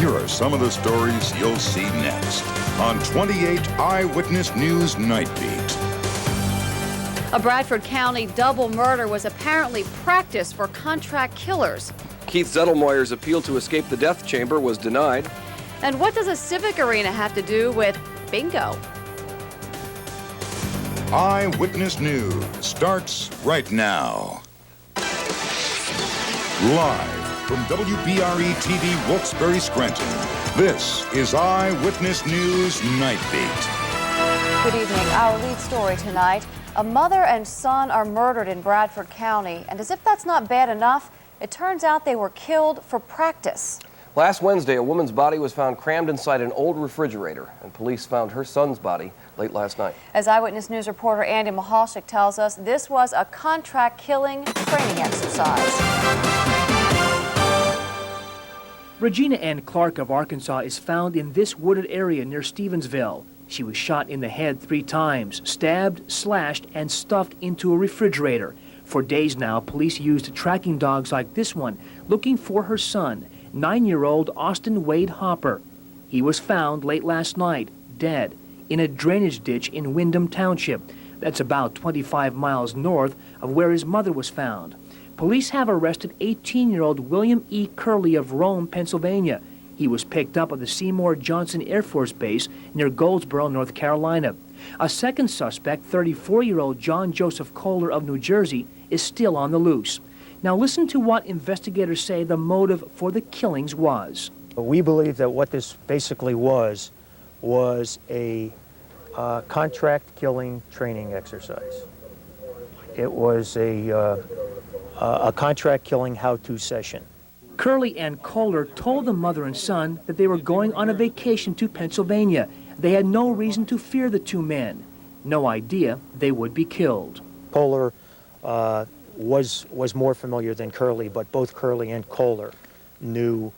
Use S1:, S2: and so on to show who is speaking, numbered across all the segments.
S1: Here are some of the stories you'll see next on 28 Eyewitness News Night Beat.
S2: A Bradford County double murder was apparently practiced for contract killers.
S3: Keith Zettelmoyer's appeal to escape the death chamber was denied.
S2: And what does a civic arena have to do with bingo?
S1: Eyewitness News starts right now. Live from WBRE TV Wilkes-Barre, Scranton, this is Eyewitness News Night Beat.
S2: Good evening. Our lead story tonight, a mother and son are murdered in Bradford County. And as if that's not bad enough, it turns out they were killed for practice.
S3: Last Wednesday, a woman's body was found crammed inside an old refrigerator, and police found her son's body late last night. As
S2: Eyewitness News reporter Andy Mehalshick tells us, this was a contract killing training exercise.
S4: Regina Ann Clark of Arkansas is found in this wooded area near Stevensville. She was shot in the head 3 times, stabbed, slashed, and stuffed into a refrigerator. For days now, police used tracking dogs like this one, looking for her son, 9-year-old Austin Wade Hopper. He was found late last night, dead, in a drainage ditch in Windham Township. That's about 25 miles north of where his mother was found. Police have arrested 18-year-old William E. Curley of Rome, Pennsylvania. He was picked up at the Seymour Johnson Air Force Base near Goldsboro, North Carolina. A second suspect, 34-year-old John Joseph Kohler of New Jersey, is still on the loose. Now listen to what investigators say the motive for the killings was.
S5: We believe that what this basically was a contract killing training exercise. It was a contract killing how-to session.
S4: Curley and Kohler told the mother and son that they were going on a vacation to Pennsylvania. They had no reason to fear the 2 men, no idea they would be killed.
S5: Kohler was more familiar than Curley, but both Curley and Kohler knew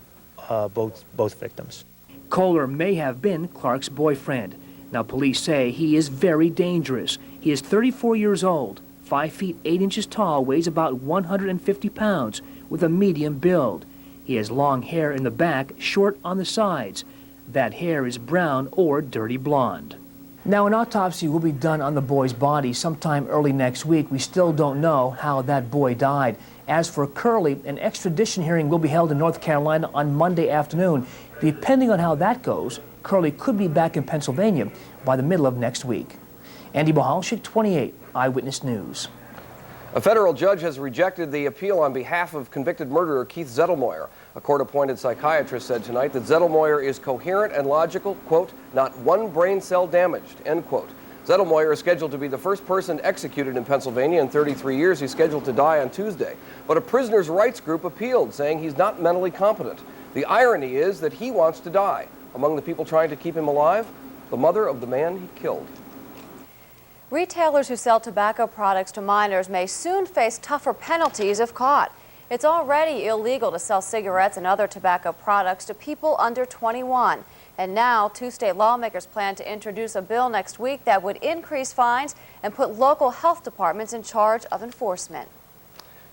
S5: both victims.
S4: Kohler may have been Clark's boyfriend. Now police say he is very dangerous. He is 34 years old, 5 feet 8 inches tall, weighs about 150 pounds, with a medium build. He has long hair in the back, short on the sides. That hair is brown or dirty blonde. Now, an autopsy will be done on the boy's body sometime early next week. We still don't know how that boy died. As for Curley, an extradition hearing will be held in North Carolina on Monday afternoon. Depending on how that goes, Curley could be back in Pennsylvania by the middle of next week. Andy Mehalshick, 28 Eyewitness News.
S3: A federal judge has rejected the appeal on behalf of convicted murderer Keith Zettelmoyer. A court-appointed psychiatrist said tonight that Zettelmoyer is coherent and logical, quote, not one brain cell damaged, end quote. Zettelmoyer is scheduled to be the first person executed in Pennsylvania in 33 years. He's scheduled to die on Tuesday. But a prisoners' rights group appealed, saying he's not mentally competent. The irony is that he wants to die. Among the people trying to keep him alive, the mother of the man he killed.
S2: Retailers who sell tobacco products to minors may soon face tougher penalties if caught. It's already illegal to sell cigarettes and other tobacco products to people under 21. And now, 2 state lawmakers plan to introduce a bill next week that would increase fines and put local health departments in charge of enforcement.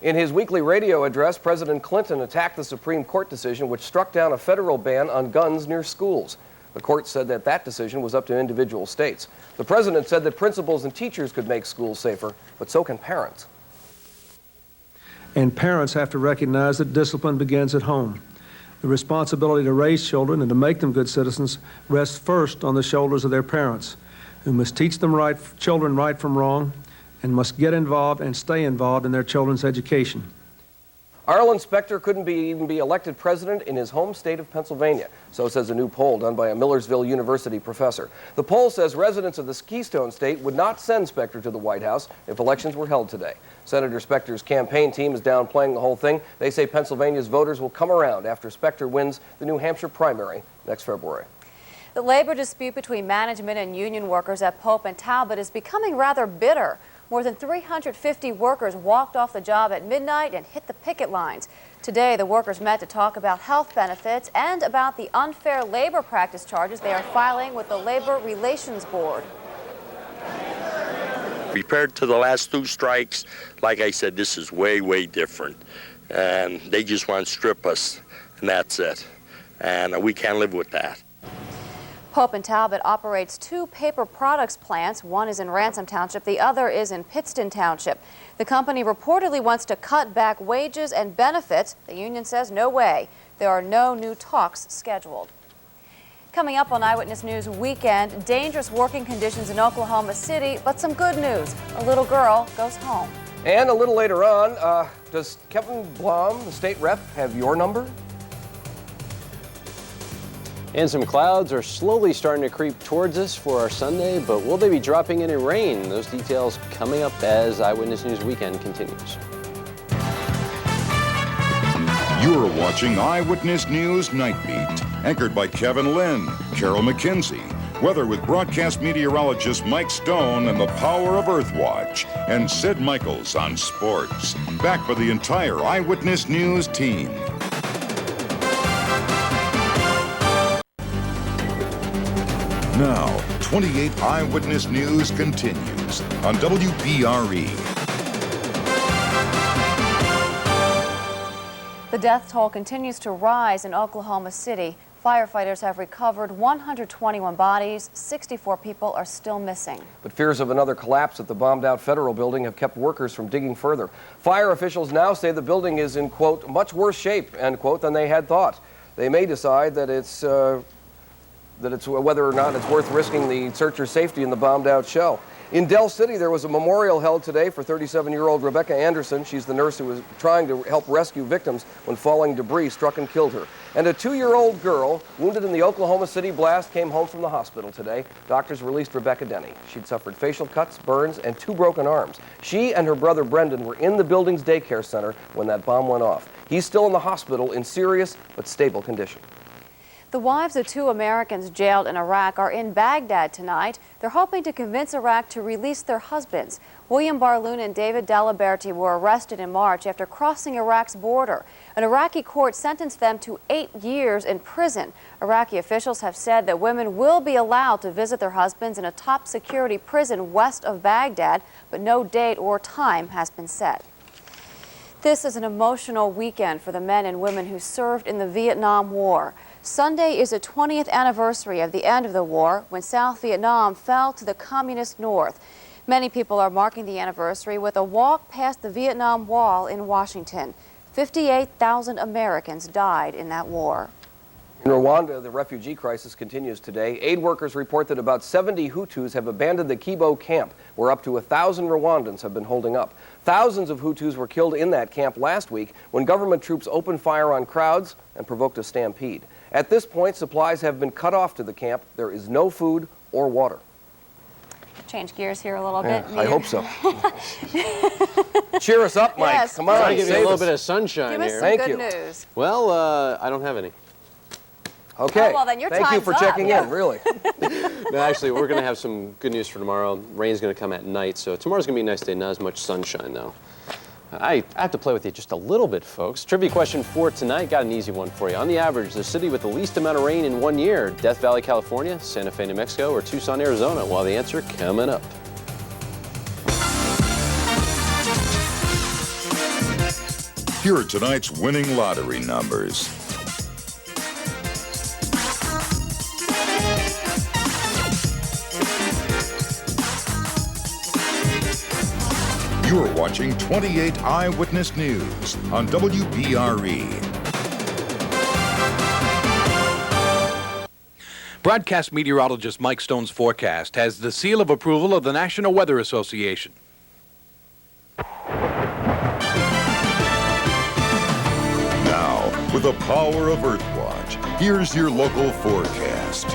S3: In his weekly radio address, President Clinton attacked the Supreme Court decision which struck down a federal ban on guns near schools. The court said that that decision was up to individual states. The president said that principals and teachers could make schools safer, but so can parents.
S6: And parents have to recognize that discipline begins at home. The responsibility to raise children and to make them good citizens rests first on the shoulders of their parents, who must teach them children right from wrong and must get involved and stay involved in their children's education.
S3: Arlen Specter couldn't even be elected president in his home state of Pennsylvania. So says a new poll done by a Millersville University professor. The poll says residents of the Keystone State would not send Specter to the White House if elections were held today. Senator Specter's campaign team is downplaying the whole thing. They say Pennsylvania's voters will come around after Specter wins the New Hampshire primary next February.
S2: The labor dispute between management and union workers at Pope and Talbot is becoming rather bitter. More than 350 workers walked off the job at midnight and hit the picket lines. Today, the workers met to talk about health benefits and about the unfair labor practice charges they are filing with the Labor Relations Board.
S7: Compared to the last 2 strikes, like I said, this is way, way different. And they just want to strip us, and that's it. and we can't live with that.
S2: Pope and Talbot operates 2 paper products plants. One is in Ransom Township, the other is in Pittston Township. The company reportedly wants to cut back wages and benefits. The union says no way. There are no new talks scheduled. Coming up on Eyewitness News Weekend, dangerous working conditions in Oklahoma City, but some good news. A little girl goes home.
S3: And a little later on, does Kevin Blom, the state rep, have your number?
S8: And some clouds are slowly starting to creep towards us for our Sunday, but will they be dropping any rain? Those details coming up as Eyewitness News Weekend continues.
S1: You're watching Eyewitness News Night Beat, anchored by Kevin Lynn, Carol MacKenzie, weather with broadcast meteorologist Mike Stone and the power of Earthwatch, and Sid Michaels on sports. Back for the entire Eyewitness News team. Now, 28 Eyewitness News continues on WBRE.
S2: The death toll continues to rise in Oklahoma City. Firefighters have recovered 121 bodies. 64 people are still missing.
S3: But fears of another collapse at the bombed-out federal building have kept workers from digging further. Fire officials now say the building is in, quote, much worse shape, end quote, than they had thought. They may decide that it's whether or not it's worth risking the searcher's safety in the bombed-out shell. In Del City, there was a memorial held today for 37-year-old Rebecca Anderson. She's the nurse who was trying to help rescue victims when falling debris struck and killed her. And a 2-year-old girl wounded in the Oklahoma City blast came home from the hospital today. Doctors released Rebecca Denny. She'd suffered facial cuts, burns, and 2 broken arms. She and her brother Brendan were in the building's daycare center when that bomb went off. He's still in the hospital in serious but stable condition.
S2: The wives of 2 Americans jailed in Iraq are in Baghdad tonight. They're hoping to convince Iraq to release their husbands. William Barloon and David Daliberti were arrested in March after crossing Iraq's border. An Iraqi court sentenced them to 8 years in prison. Iraqi officials have said that women will be allowed to visit their husbands in a top security prison west of Baghdad, but no date or time has been set. This is an emotional weekend for the men and women who served in the Vietnam War. Sunday is the 20th anniversary of the end of the war, when South Vietnam fell to the Communist North. Many people are marking the anniversary with a walk past the Vietnam Wall in Washington. 58,000 Americans died in that war.
S3: In Rwanda, the refugee crisis continues today. Aid workers report that about 70 Hutus have abandoned the Kibo camp, where up to 1,000 Rwandans have been holding up. Thousands of Hutus were killed in that camp last week when government troops opened fire on crowds and provoked a stampede. At this point, supplies have been cut off to the camp. There is no food or water.
S2: Change gears here a little bit.
S3: I hope so. Cheer us up, Mike.
S2: Yes,
S3: Come on,
S8: Trying to give you a little
S3: us.
S8: bit of sunshine
S2: Give us
S8: here.
S2: some
S3: Thank
S2: good
S3: you.
S2: news.
S8: Well, I don't have any.
S3: Okay.
S2: Oh, well, then your
S3: Thank you
S2: time's
S3: for
S2: up.
S3: checking
S2: Yeah.
S3: in, really.
S8: No, actually, we're going to have some good news for tomorrow. Rain's going to come at night, so tomorrow's going to be a nice day. Not as much sunshine, though. I have to play with you just a little bit, folks. Trivia question for tonight. Got an easy one for you. On the average, the city with the least amount of rain in 1 year, Death Valley, California, Santa Fe, New Mexico, or Tucson, Arizona? Well, the answer coming up.
S1: Here are tonight's winning lottery numbers. You're watching 28 Eyewitness News on WBRE.
S9: Broadcast meteorologist Mike Stone's forecast has the seal of approval of the National Weather Association.
S1: Now, with the power of Earthwatch, here's your local forecast.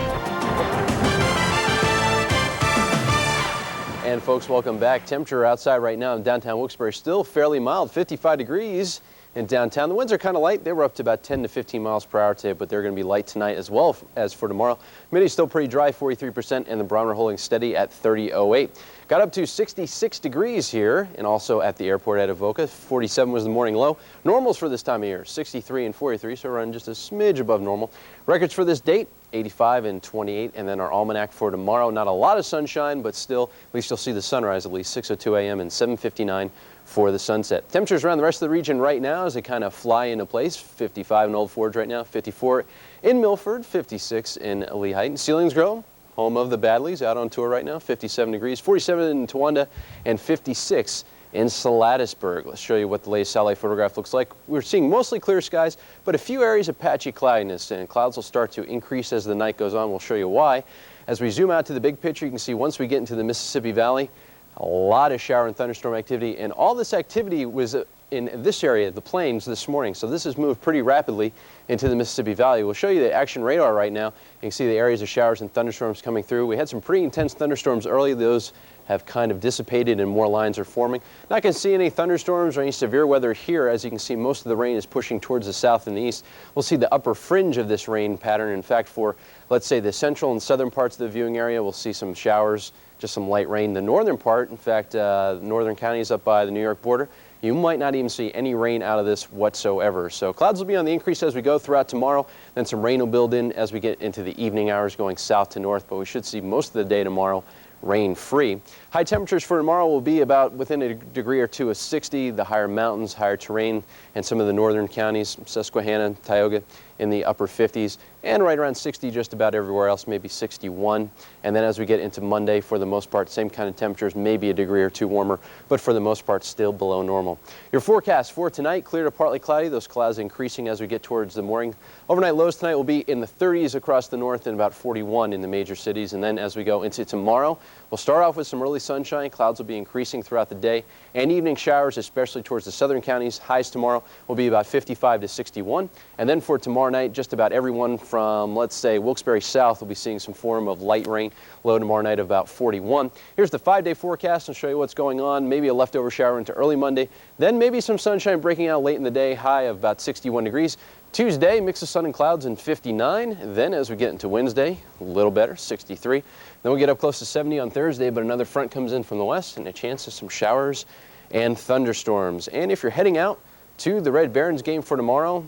S8: And folks, welcome back. Temperature outside right now in downtown Wilkes-Barre still fairly mild, 55 degrees in downtown. The winds are kind of light. They were up to about 10 to 15 miles per hour today, but they're going to be light tonight as well as for tomorrow. Humidity still pretty dry, 43%, and the barometer holding steady at 30.08. Got up to 66 degrees here, and also at the airport at Avoca. 47 was the morning low. Normals for this time of year, 63 and 43, so running just a smidge above normal. Records for this date, 85 and 28, and then our almanac for tomorrow. Not a lot of sunshine, but still, at least you'll see the sunrise at least 6:02 a.m. and 7:59 for the sunset. Temperatures around the rest of the region right now as they kind of fly into place. 55 in Old Forge right now, 54 In Milford, 56 in Lehigh. In Selinsgrove, home of the Badleys, out on tour right now, 57 degrees. 47 in Towanda and 56 in Salattisburg. Let's show you what the latest satellite photograph looks like. We're seeing mostly clear skies, but a few areas of patchy cloudiness, and clouds will start to increase as the night goes on. We'll show you why. As we zoom out to the big picture, you can see once we get into the Mississippi Valley, a lot of shower and thunderstorm activity, and all this activity was in this area, the plains, this morning. So this has moved pretty rapidly into the Mississippi Valley. We'll show you the action radar right now. You can see the areas of showers and thunderstorms coming through. We had some pretty intense thunderstorms early. Those have kind of dissipated and more lines are forming. Not going to see any thunderstorms or any severe weather here. As you can see, most of the rain is pushing towards the south and the east. We'll see the upper fringe of this rain pattern. In fact, for, let's say, the central and southern parts of the viewing area, we'll see some showers, just some light rain. The northern part, in fact, northern counties up by the New York border, you might not even see any rain out of this whatsoever. So clouds will be on the increase as we go throughout tomorrow. Then some rain will build in as we get into the evening hours going south to north, but we should see most of the day tomorrow rain-free. High temperatures for tomorrow will be about within a degree or two of 60. The higher mountains, higher terrain, and some of the northern counties, Susquehanna, Tioga, in the upper 50s, and right around 60 just about everywhere else, maybe 61. And then as we get into Monday, for the most part, same kind of temperatures, maybe a degree or two warmer, but for the most part, still below normal. Your forecast for tonight, clear to partly cloudy, those clouds increasing as we get towards the morning. Overnight lows tonight will be in the 30s across the north and about 41 in the major cities. And then as we go into tomorrow, we'll start off with some early sunshine. Clouds will be increasing throughout the day, and evening showers, especially towards the southern counties. Highs tomorrow will be about 55 to 61. And then for tomorrow night, just about everyone from, let's say, Wilkes-Barre south will be seeing some form of light rain. Low tomorrow night of about 41. Here's the 5-day forecast and show you what's going on. Maybe a leftover shower into early Monday. Then maybe some sunshine breaking out late in the day, high of about 61 degrees. Tuesday, mix of sun and clouds and 59. Then as we get into Wednesday, a little better, 63. Then we'll get up close to 70 on Thursday, but another front comes in from the west and a chance of some showers and thunderstorms. And if you're heading out to the Red Barons game for tomorrow,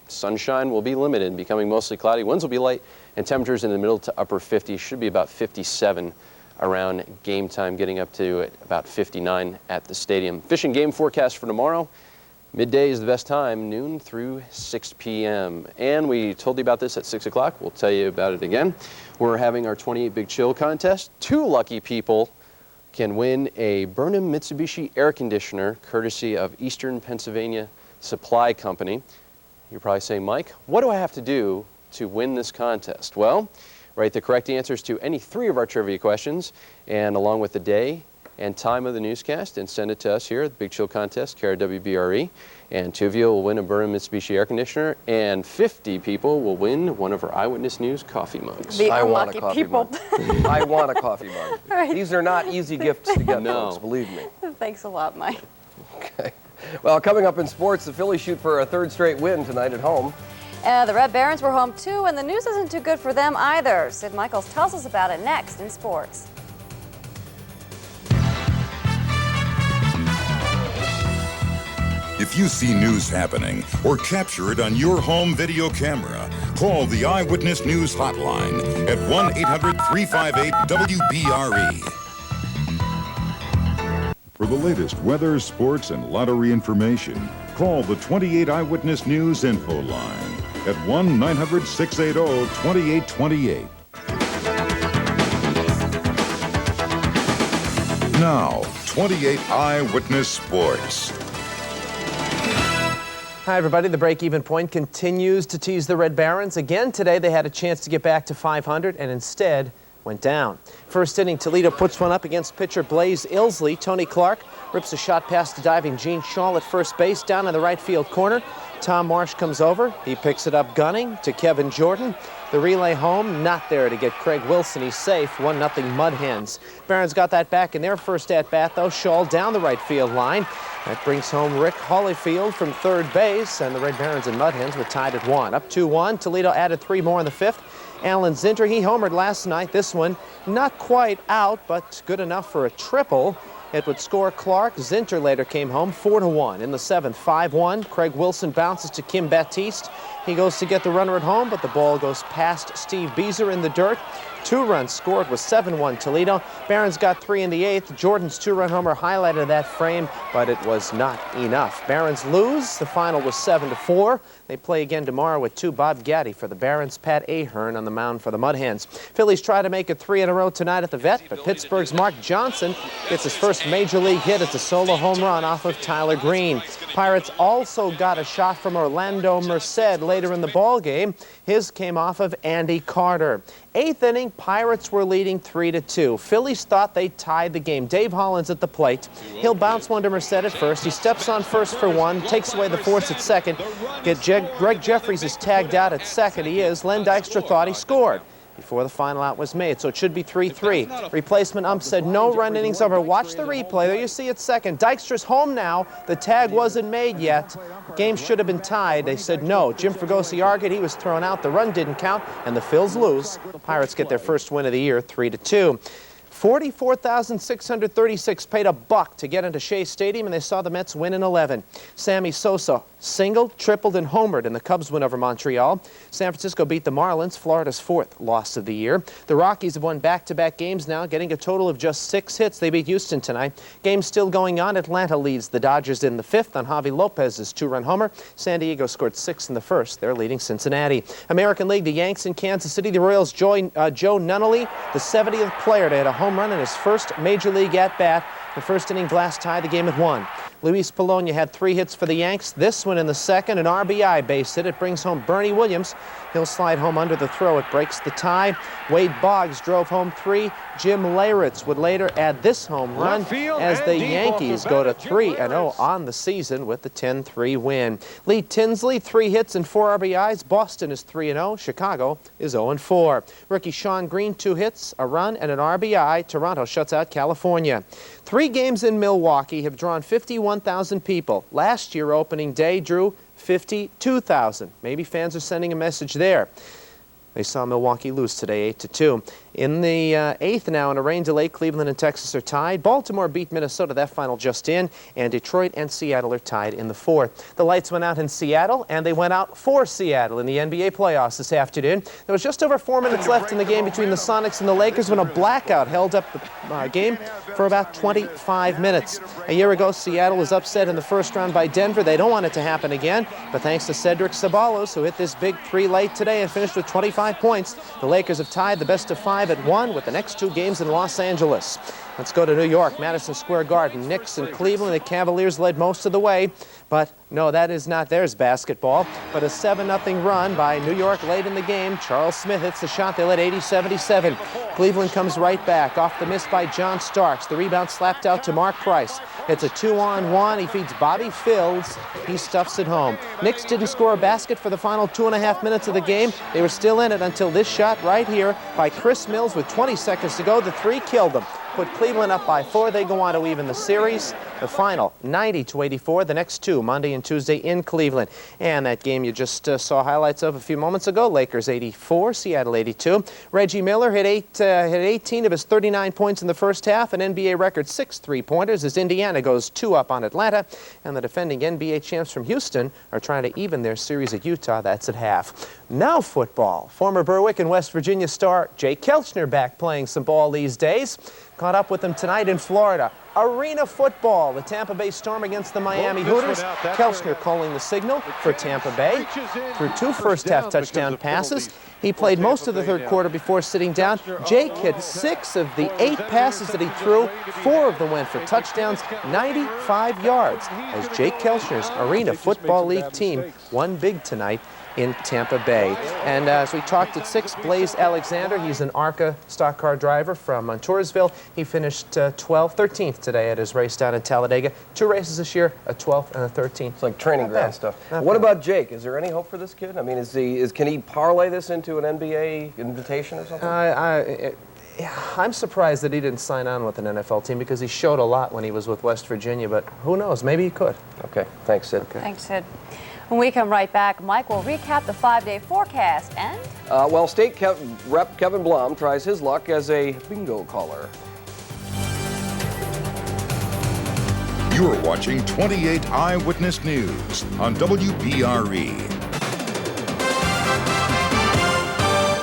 S8: sunshine will be limited, becoming mostly cloudy. Winds will be light, and temperatures in the middle to upper 50s, should be about 57 around game time, getting up to about 59 at the stadium. Fish and game forecast for tomorrow. Midday is the best time, noon through 6 p.m. And we told you about this at 6 o'clock. We'll tell you about it again. We're having our 28 Big Chill contest. 2 lucky people can win a Burnham Mitsubishi air conditioner, courtesy of Eastern Pennsylvania Supply Company. You're probably saying, Mike, what do I have to do to win this contest? Well, write the correct answers to any 3 of our trivia questions, and along with the day and time of the newscast, and send it to us here at the Big Chill Contest, care of WBRE. And 2 of you will win a Burnham Mitsubishi air conditioner, and 50 people will win one of our Eyewitness News coffee mugs.
S3: I want a coffee mug. I want a coffee mug.
S2: Right.
S3: These are not easy gifts to get,
S8: No.
S3: folks, believe me.
S2: Thanks a lot, Mike.
S3: Okay. Well, coming up in sports, the Phillies shoot for a 3rd straight win tonight at home.
S2: The Red Barons were home too, and the news isn't too good for them either. Sid Michaels tells us about it next in sports.
S1: If you see news happening or capture it on your home video camera, call the Eyewitness News hotline at 1-800-358-WBRE. For the latest weather, sports, and lottery information, call the 28 Eyewitness News info line at 1-900-680-2828. Now, 28 Eyewitness Sports.
S10: Hi, everybody. The break-even point continues to tease the Red Barons. Again today, they had a chance to get back to 500 and instead went down. First inning, Toledo puts one up against pitcher Blaze Ilsley. Tony Clark rips a shot past the diving Gene Shaw at first base down in the right field corner. Tom Marsh comes over. He picks it up gunning to Kevin Jordan. The relay home, not there to get Craig Wilson. He's safe, 1-0 Mud Hens. Barons got that back in their first at-bat, though. Shaw down the right field line. That brings home Rick Hollyfield from third base, and the Red Barons and Mud Hens were tied at 1. Up 2-1, Toledo added 3 more in the 5th. Alan Zinter, he homered last night. This one not quite out, but good enough for a triple. It would score Clark. Zinter later came home 4-1. In the 7th, 5-1. Craig Wilson bounces to Kim Baptiste. He goes to get the runner at home, but the ball goes past Steve Beezer in the dirt. 2 runs scored was 7-1 Toledo. Barons got 3 in the 8th. Jordan's 2-run homer highlighted that frame, but it was not enough. Barons lose. The final was 7-4. They play again tomorrow with 2 Bob Gaddy for the Barons, Pat Ahern on the mound for the Mud Hens. Phillies try to make it 3 in a row tonight at the Vet, but Pittsburgh's Mark Johnson gets his first major league hit. It's a solo home run off of Tyler Green. Pirates also got a shot from Orlando Merced later in the ball game. His came off of Andy Carter. 8th inning, Pirates were leading 3-2. Phillies thought they tied the game. Dave Hollins at the plate. He'll bounce one to Merced at first. He steps on first for 1, takes away the force at second. Greg Jeffries is tagged out at second. He is. Len Dykstra thought he scored before the final out was made, so it should be 3-3. Replacement ump said no run innings over. Watch the replay. There you see it second. Dykstra's home now. The tag wasn't made yet. Game should have been tied. They said no. Jim Fregosi argued he was thrown out. The run didn't count, and the Phils lose. Pirates get their first win of the year, 3-2. 44,636 paid $1 to get into Shea Stadium, and they saw the Mets win in 11. Sammy Sosa singled, tripled, and homered in the Cubs win over Montreal. San Francisco beat the Marlins, Florida's 4th loss of the year. The Rockies have won back-to-back games now, getting a total of just 6 hits. They beat Houston tonight. Game still going on. Atlanta leads the Dodgers in the 5th on Javi Lopez's 2-run homer. San Diego scored 6 in the 1st. They're leading Cincinnati. American League, the Yanks in Kansas City. The Royals, Joe Nunnally, the 70th player to hit a home run in his first major league at-bat. The first inning blast tied the game at 1. Luis Polonia had 3 hits for the Yanks. This one in the 2nd, an RBI base hit. It brings home Bernie Williams. He'll slide home under the throw. It breaks the tie. Wade Boggs drove home 3. Jim Leyritz would later add this home run as the Yankees go to 3-0 on the season with the 10-3 win. Lee Tinsley, 3 hits and 4 RBIs. Boston is 3-0. Chicago is 0-4. Rookie Sean Green, 2 hits, a run, and an RBI. Toronto shuts out California. 3 games in Milwaukee have drawn 51,000 people. Last year, opening day drew 52,000. Maybe fans are sending a message there. They saw Milwaukee lose today 8-2. In the 8th now, in a rain delay, Cleveland and Texas are tied. Baltimore beat Minnesota, that final just in, and Detroit and Seattle are tied in the 4th. The lights went out in Seattle, and they went out for Seattle in the NBA playoffs this afternoon. There was just over 4 minutes left in the game between the Sonics and the Lakers when a blackout held up the game for about 25 minutes. A year ago, Seattle was upset in the first round by Denver. They don't want it to happen again, but thanks to Cedric Ceballos, who hit this big 3 late today and finished with 25 points, the Lakers have tied the best of 5 at 1 with the next 2 games in Los Angeles. Let's go to New York, Madison Square Garden. Knicks and Cleveland. The Cavaliers led most of the way, but no, that is not theirs basketball. But a 7-0 run by New York late in the game. Charles Smith hits the shot. They led 80-77. Cleveland comes right back off the miss by John Starks. The rebound slapped out to Mark Price. It's a 2-on-1. He feeds Bobby Fields. He stuffs it home. Knicks didn't score a basket for the final 2.5 minutes of the game. They were still in it until this shot right here by Chris Mills with 20 seconds to go. The 3 killed them. Put Cleveland up by 4. They go on to even the series. The final, 90-84. The next 2, Monday and Tuesday in Cleveland. And that game you just saw highlights of a few moments ago. Lakers 84, Seattle 82. Reggie Miller hit 18 of his 39 points in the first half. An NBA record 6 3-pointers as Indiana goes 2 up on Atlanta. And the defending NBA champs from Houston are trying to even their series at Utah. That's at half. Now football. Former Berwick and West Virginia star Jay Kelchner back playing some ball these days. Caught up with him tonight in Florida. Arena football, the Tampa Bay Storm against the Miami Hooters. Kelchner calling the signal for Tampa Bay. Threw 2 first-half touchdown passes. He played most of the third quarter before sitting down. Jake hit 6 of the 8 passes that he threw. 4 of them went for touchdowns, 95 yards, as Jake Kelchner's Arena Football League team won big tonight in Tampa Bay. And as we talked at 6, Blaze Alexander, he's an ARCA stock car driver from Montoursville. He finished 13th today at his race down in Talladega. 2 races this year, a 12th and a 13th.
S3: It's like training ground stuff. What about Jake? Is there any hope for this kid? I mean, can he parlay this into an NBA invitation or something?
S10: I'm surprised that he didn't sign on with an NFL team because he showed a lot when he was with West Virginia, but who knows? Maybe he could.
S3: Okay, thanks, Sid.
S10: Okay.
S2: Thanks, Sid. When we come right back, Mike will recap the 5-day forecast and...
S3: well, State Rep Kevin Blum tries his luck as a bingo caller.
S1: You're watching 28 Eyewitness News on WBRE.